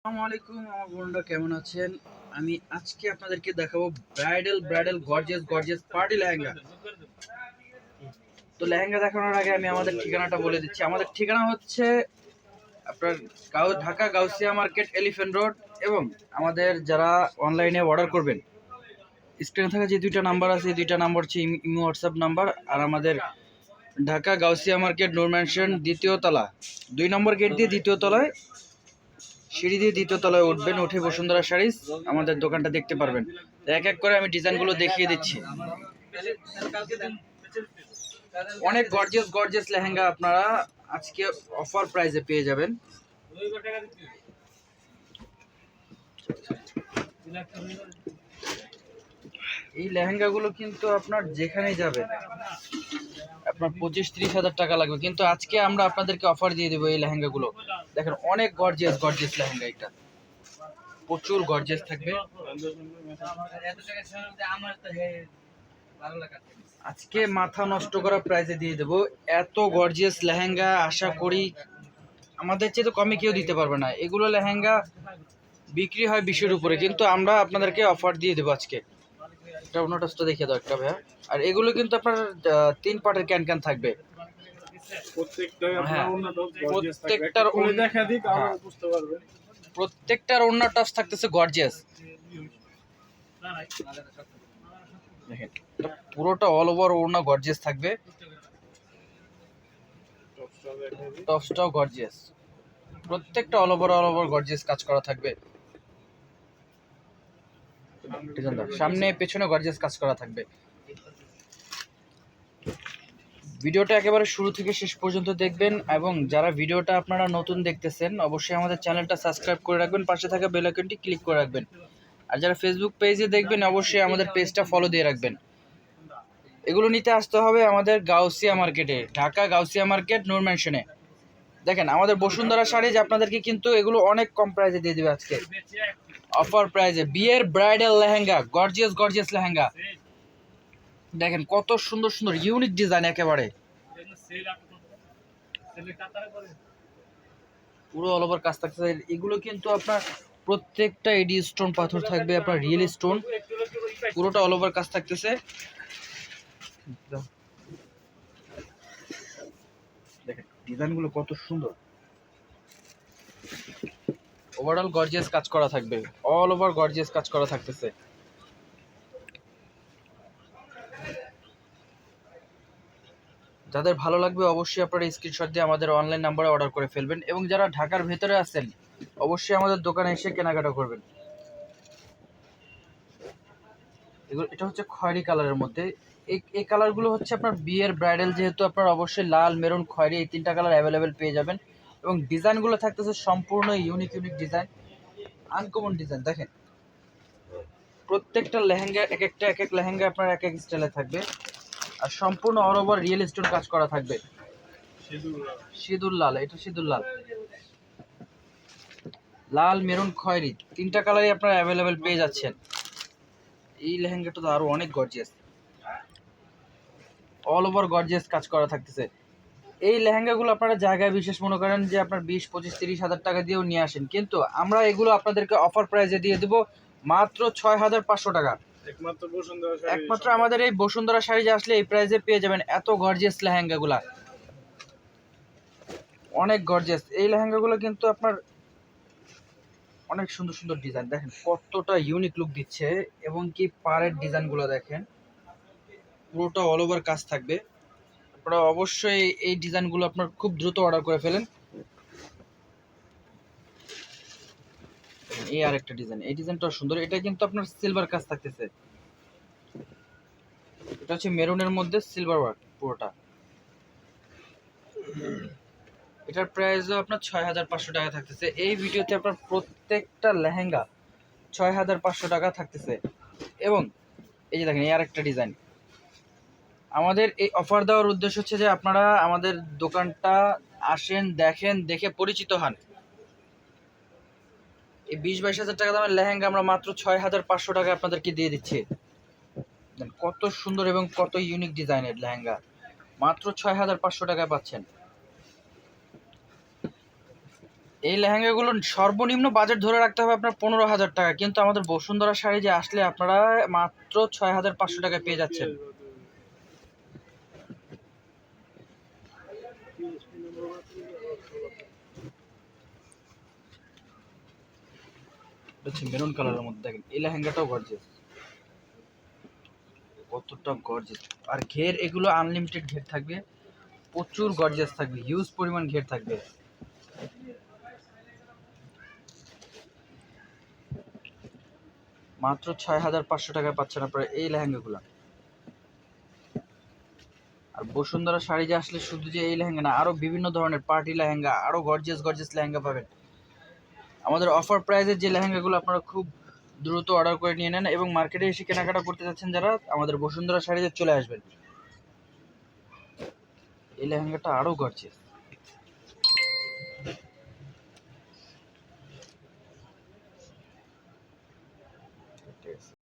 আসসালামু আলাইকুম আমার বন্ধুরা, কেমন আছেন? আমি আজকে আপনাদেরকে দেখাবো ব্রাইডাল গর্জিয়াস পার্টি লেহেঙ্গা। তো লেহেঙ্গা দেখানোর আগে আমি আমাদের ঠিকানাটা বলে দিচ্ছি। আমাদের ঠিকানা হচ্ছে আপনার Dhaka Gausia market, elephant road. এবং আমাদের যারা অনলাইনে অর্ডার করবেন, স্ক্রিনে থাকা যে দুইটা নাম্বার আছে, এই দুইটা নাম্বার হচ্ছে ইমো হোয়াটসঅ্যাপ নাম্বার। আর আমাদের ঢাকা গাউসিয়া মার্কেট, নূর ম্যানশন, দ্বিতীয় তলা, 2 নম্বর গেট দিয়ে দ্বিতীয় তলায় সিঁড়ি দিয়ে দ্বিতীয় তলায় উঠবেন। উঠে বসুন্ধরা শাড়িজ আমাদের দোকানটা দেখতে পারবেন। এক এক করে আমি ডিজাইনগুলো দেখিয়ে দিচ্ছি। অনেক গর্জিয়াস লেহেঙ্গা আপনারা আজকে অফার প্রাইসে পেয়ে যাবেন। এই লেহেঙ্গাগুলো কিন্তু আপনার যেখানেই যাবেন আপনার 25-30 হাজার টাকা লাগবে, কিন্তু আজকে আমরা আপনাদেরকে অফার দিয়ে দেবো। এই লেহেঙ্গাগুলো দেখেন, অনেক গর্জিয়াস লেহেঙ্গা। এটা প্রচুর গর্জিয়াস থাকবে। আজকে মাথা নষ্ট করা প্রাইসে দিয়ে দেবো এত গর্জিয়াস লেহেঙ্গা। আশা করি আমাদের চেয়ে তো কমে কেউ দিতে পারবে না। এগুলো লেহেঙ্গা বিক্রি হয় 20-এর উপরে, কিন্তু আমরা আপনাদেরকে অফার দিয়ে দেবো আজকে। এটা অন্যটা তো দেখিয়ে দাও একটা ভাইয়া। আর এগুলো কিন্তু আপনার 3 পার্টের ক্যান থাকবে। হ্যাঁ, প্রত্যেকটার ওড়না টাচ থাকতেছে গর্জিয়াস। দেখেন, পুরোটা অল ওভার ওড়না গর্জিয়াস থাকবে। টপসটাও গর্জিয়াস, প্রত্যেকটা অল ওভার গর্জিয়াস কাজ করা থাকবে। সামনে পেছনে গর্জিয়াস কাজ করা থাকবে। ভিডিওটা একেবারে শুরু থেকে শেষ পর্যন্ত দেখবেন। এবং যারা ভিডিওটা আপনারা নতুন দেখতেছেন, অবশ্যই আমাদের চ্যানেলটা সাবস্ক্রাইব করে রাখবেন, পাশে থাকা বেল আইকনটি ক্লিক করে রাখবেন। আর যারা ফেসবুক পেজে দেখবেন, অবশ্যই আমাদের পেজটা ফলো দিয়ে রাখবেন। এগুলো নিতে আসতে হবে আমাদের গাউসিয়া মার্কেটে, ঢাকা গাউসিয়া মার্কেট, নূর ম্যানশনে। দেখেন, আমাদের বসুন্ধরা শাড়িজ আপনাদেরকে কিন্তু এগুলো অনেক কম প্রাইসে দিয়ে দেবে আজকে, অফার প্রাইসে। বিয়ের ব্রাইডাল লেহেঙ্গা, গর্জিয়াস লেহেঙ্গা। দেখেন কত সুন্দর ইউনিক ডিজাইন, একেবারে পুরো অল ওভার কাজ থাকছে। এগুলো কিন্তু আপনার প্রত্যেকটা এডি স্টোন পাথর থাকবে, আপনার রিয়েল স্টোন, পুরোটা অল ওভার কাজ থাকতেছে। দেখেন ডিজাইনগুলো কত সুন্দর, ওভারঅল গর্জিয়াস কাজ করা থাকবে, অল ওভার গর্জিয়াস কাজ করা থাকতেছে। যাদের ভালো লাগবে অবশ্যই আপনারা স্ক্রিনশট দিয়ে আমাদের অনলাইন নাম্বারে অর্ডার করে ফেলবেন। এবং যারা ঢাকার ভেতরে আছেন, অবশ্যই আমাদের দোকানে এসে কেনাকাটা করবেন। এটা হচ্ছে খয়েরি কালারের মধ্যে। এই কালারগুলো হচ্ছে আপনার বিয়ের ব্রাইডাল, যেহেতু আপনার অবশ্যই লাল, মেরুন, খয়েরি, এই 3টা কালার অ্যাভেলেবেল পেয়ে যাবেন। এবং ডিজাইনগুলো থাকতেছে সম্পূর্ণ ইউনিক ডিজাইন, আনকমন ডিজাইন। দেখেন প্রত্যেকটা লেহেঙ্গা এক এক লেহেঙ্গা আপনার এক এক স্টাইলে থাকবে। আর সম্পূর্ণ অল ওভার রিয়েল স্টোন কাজ করা থাকবে। সিঁদুর লাল, এটা সিঁদুর লাল, লাল, মেরুন, খয়েরি, 3টা কালারই আপনারা অ্যাভেলেবেল পেয়ে যাচ্ছেন। এই লেহেঙ্গাটা তো আরো অনেক গর্জিয়াস, অল ওভার গর্জিয়াস কাজ করা থাকতেছে। এই লেহেঙ্গাগুলো আপনারা জায়গায় বিশেষ মনে করেন যে আপনার 20, 25, 30 হাজার টাকা দিয়েও নিয়ে আসেন, কিন্তু আমরা এগুলো আপনাদেরকে অফার প্রাইসে দিয়ে দেবো মাত্র 6,500 টাকা। একমাত্র আমাদের এই বসুন্ধরা শাড়িতে আসলে এই প্রাইসে পেয়ে যাবেন এত গর্জিয়াস লেহেঙ্গাগুলা, অনেক গর্জিয়াস। এই লেহেঙ্গাগুলো কিন্তু আপনার অনেক সুন্দর ডিজাইন। দেখেন কতটা ইউনিক লুক দিচ্ছে। এবং কি পাড়ের ডিজাইনগুলো দেখেন, পুরোটা অল ওভার কাজ থাকবে। আপনারা অবশ্যই এই ডিজাইনগুলো আপনার খুব দ্রুত অর্ডার করে ফেলেন। এই আরেকটা ডিজাইন, এই ডিজাইনটাও সুন্দর। এটা কিন্তু আপনার সিলভার কাজ থাকতেছে। এটা হচ্ছে মেরুনের মধ্যে সিলভার ওয়ার্ক পুরোটা। এটার প্রাইসও আপনার 6,500 টাকা থাকতেছে। এই ভিডিওতে আপনার প্রত্যেকটা লেহেঙ্গা 6,500 টাকা থাকতেছে। এবং এই যে দেখেন, এই আরেকটা ডিজাইন। আমাদের এই অফার দেওয়ার উদ্দেশ্য হচ্ছে যে আপনারা আমাদের দোকানটা আসেন, দেখেন, দেখে পরিচিত হন। এই 20-22 হাজার টাকা দামের লেহেঙ্গা আমরা মাত্র 6,500 টাকা আপনাদেরকে দিয়ে দিচ্ছি। কত সুন্দর এবং কত ইউনিক ডিজাইনের লেহেঙ্গা, মাত্র 6,500 টাকায় পাচ্ছেন। এই লেহেঙ্গাগুলো সর্বনিম্ন বাজেট ধরে রাখতে হবে আপনার 15,000 টাকা, কিন্তু আমাদের বসুন্ধরা শাড়ি যে আসলে আপনারা মাত্র 6,500 টাকায় পেয়ে যাচ্ছেন। মেরুন কালারের মধ্যে দেখেন এই লেহেঙ্গাটাও গর্জিয়াস, কতটা গর্জিয়াস। আর ঘের এগুলো আনলিমিটেড ঘের থাকবে, প্রচুর গর্জিয়াস থাকবে, হিউজ পরিমাণ ঘের থাকবে। মাত্র 6,500 টাকায় পাচ্ছেন আপনারা এই লেহেঙ্গাগুলো। আর বসুন্ধরা শাড়ি যে আসলে শুধু যে এই লেহেঙ্গা না, আরো বিভিন্ন ধরনের পার্টি লেহেঙ্গা, আরো গর্জিয়াস গর্জিয়াস লেহেঙ্গা পাবেন। আমাদের অফার প্রাইসের যে লেহেঙ্গাগুলো আপনারা খুব দ্রুত অর্ডার করে নিয়ে নেন, এবং মার্কেটে এসে কেনাকাটা করতে যাচ্ছেন যারা, আমাদের বসুন্ধরা শাড়িতে চলে আসবেন। এই লেহেঙ্গাটা আরো গর্জিয়াস।